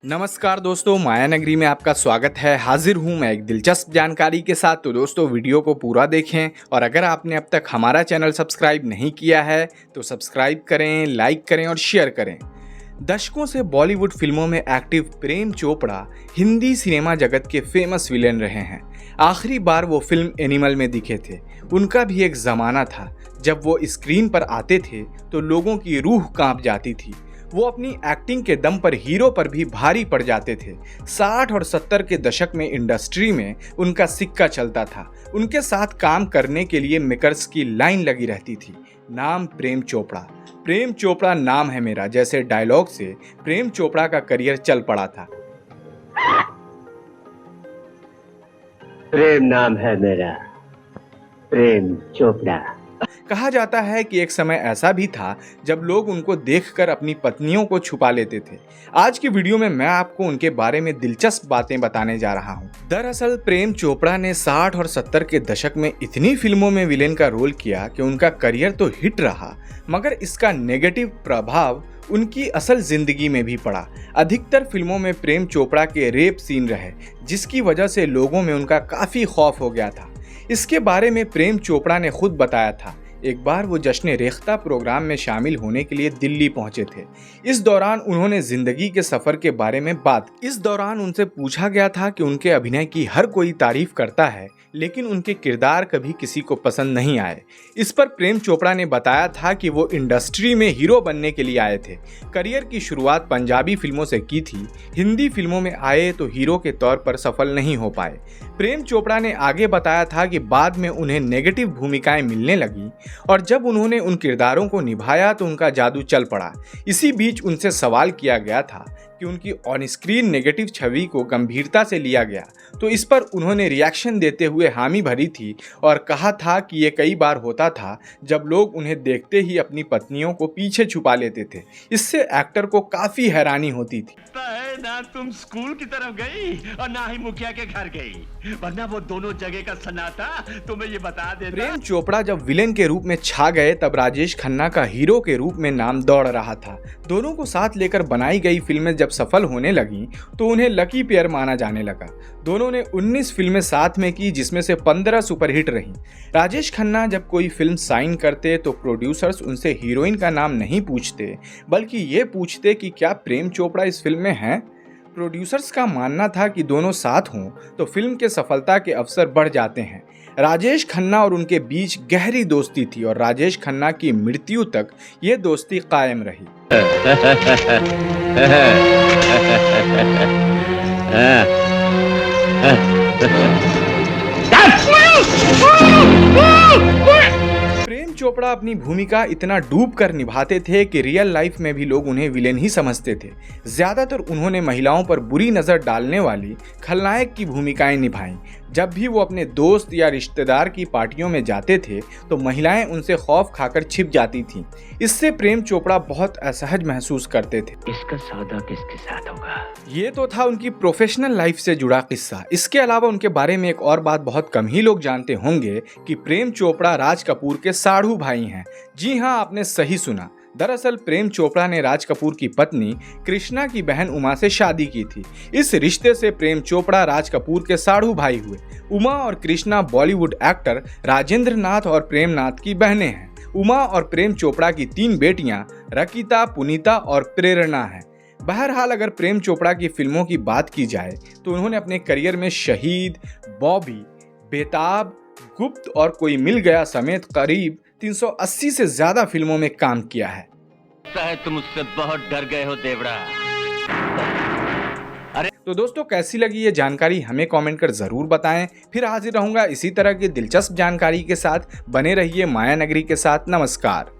नमस्कार दोस्तों, माया नगरी में आपका स्वागत है। हाजिर हूं मैं एक दिलचस्प जानकारी के साथ। तो दोस्तों वीडियो को पूरा देखें और अगर आपने अब तक हमारा चैनल सब्सक्राइब नहीं किया है तो सब्सक्राइब करें, लाइक करें और शेयर करें। दशकों से बॉलीवुड फिल्मों में एक्टिव प्रेम चोपड़ा हिंदी सिनेमा जगत के फेमस विलेन रहे हैं। आखिरी बार वो फिल्म एनिमल में दिखे थे। उनका भी एक ज़माना था जब वो स्क्रीन पर आते थे तो लोगों की रूह कांप जाती थी। वो अपनी एक्टिंग के दम पर हीरो पर भी भारी पड़ जाते थे। 60 और 70 के दशक में इंडस्ट्री में उनका सिक्का चलता था। उनके साथ काम करने के लिए मेकर्स की लाइन लगी रहती थी। नाम प्रेम चोपड़ा। प्रेम चोपड़ा नाम है मेरा जैसे डायलॉग से प्रेम चोपड़ा का करियर चल पड़ा था। प्रेम नाम है मेरा, प्रेम चोपड़ा। कहा जाता है कि एक समय ऐसा भी था जब लोग उनको देखकर अपनी पत्नियों को छुपा लेते थे। आज की वीडियो में मैं आपको उनके बारे में दिलचस्प बातें बताने जा रहा हूं। दरअसल प्रेम चोपड़ा ने 60 और 70 के दशक में इतनी फिल्मों में विलेन का रोल किया कि उनका करियर तो हिट रहा, मगर इसका नेगेटिव प्रभाव उनकी असल जिंदगी में भी पड़ा। अधिकतर फिल्मों में प्रेम चोपड़ा के रेप सीन रहे, जिसकी वजह से लोगों में उनका काफी खौफ हो गया था। इसके बारे में प्रेम चोपड़ा ने खुद बताया था। एक बार वो जश्न रेख्ता प्रोग्राम में शामिल होने के लिए दिल्ली पहुंचे थे। इस दौरान उन्होंने जिंदगी के सफर के बारे में इस दौरान उनसे पूछा गया था कि उनके अभिनय की हर कोई तारीफ करता है, लेकिन उनके किरदार कभी किसी को पसंद नहीं आए। इस पर प्रेम चोपड़ा ने बताया था कि वो इंडस्ट्री में हीरो बनने के लिए आए थे। करियर की शुरुआत पंजाबी फिल्मों से की थी। हिंदी फिल्मों में आए तो हीरो के तौर पर सफल नहीं हो पाए। प्रेम चोपड़ा ने आगे बताया था कि बाद में उन्हें नेगेटिव भूमिकाएं मिलने लगी और जब उन्होंने उन किरदारों को निभाया तो उनका जादू चल पड़ा। इसी बीच उनसे सवाल किया गया था कि उनकी ऑन स्क्रीन नेगेटिव छवि को गंभीरता से लिया गया, तो इस पर उन्होंने रिएक्शन देते हुए हामी भरी थी और कहा था कि ये कई बार होता था जब लोग उन्हें देखते ही अपनी पत्नियों को पीछे छुपा लेते थे। इससे एक्टर को काफी हैरानी होती थी। ना तुम स्कूल की तरफ गई और ना ही मुखिया के घर गई, वरना वो दोनों जगह का सन्नाटा तुम्हें ये बता देता। प्रेम चोपड़ा जब विलेन के रूप में छा गए तब राजेश खन्ना का हीरो के रूप में नाम दौड़ रहा था। दोनों को साथ लेकर बनाई गई फिल्में जब सफल होने लगी तो उन्हें लकी पेयर माना जाने लगा। दोनों ने 19 फिल्में साथ में की, जिसमें से 15 सुपरहिट रहीं। राजेश खन्ना जब कोई फिल्म साइन करते तो प्रोड्यूसर्स उनसे हीरोइन का नाम नहीं पूछते, बल्कि ये पूछते कि क्या प्रेम चोपड़ा इस फिल्म में हैं। प्रोड्यूसर्स का मानना था कि दोनों साथ हों तो फिल्म के सफलता के अवसर बढ़ जाते हैं। राजेश खन्ना और उनके बीच गहरी दोस्ती थी और राजेश खन्ना की मृत्यु तक ये दोस्ती कायम रही। प्रेम चोपड़ा अपनी भूमिका इतना डूब कर निभाते थे कि रियल लाइफ में भी लोग उन्हें विलेन ही समझते थे। ज्यादातर उन्होंने महिलाओं पर बुरी नजर डालने वाली खलनायक की भूमिकाएं निभाईं। जब भी वो अपने दोस्त या रिश्तेदार की पार्टियों में जाते थे तो महिलाएं उनसे खौफ खाकर छिप जाती थीं। इससे प्रेम चोपड़ा बहुत असहज महसूस करते थे। इसका सौदा किसके साथ होगा? ये तो था उनकी प्रोफेशनल लाइफ से जुड़ा किस्सा। इसके अलावा उनके बारे में एक और बात बहुत कम ही लोग जानते होंगे कि प्रेम चोपड़ा राज कपूर के साढ़ू भाई हैं। जी हाँ, आपने सही सुना। दरअसल प्रेम चोपड़ा ने राज कपूर की पत्नी कृष्णा की बहन उमा से शादी की थी। इस रिश्ते से प्रेम चोपड़ा राज कपूर के साढ़ू भाई हुए। उमा और कृष्णा बॉलीवुड एक्टर राजेंद्र नाथ और प्रेम नाथ की बहनें हैं। उमा और प्रेम चोपड़ा की 3 बेटियां रकिता, पुनीता और प्रेरणा हैं। बहरहाल अगर प्रेम चोपड़ा की फिल्मों की बात की जाए तो उन्होंने अपने करियर में शहीद, बॉबी, बेताब, गुप्त और कोई मिल गया समेत करीब 380 से ज्यादा फिल्मों में काम किया है। तुम मुझसे बहुत डर गए हो देवड़ा। तो दोस्तों कैसी लगी ये जानकारी हमें कमेंट कर जरूर बताएं। फिर हाजिर रहूंगा इसी तरह की दिलचस्प जानकारी के साथ। बने रहिए माया नगरी के साथ। नमस्कार।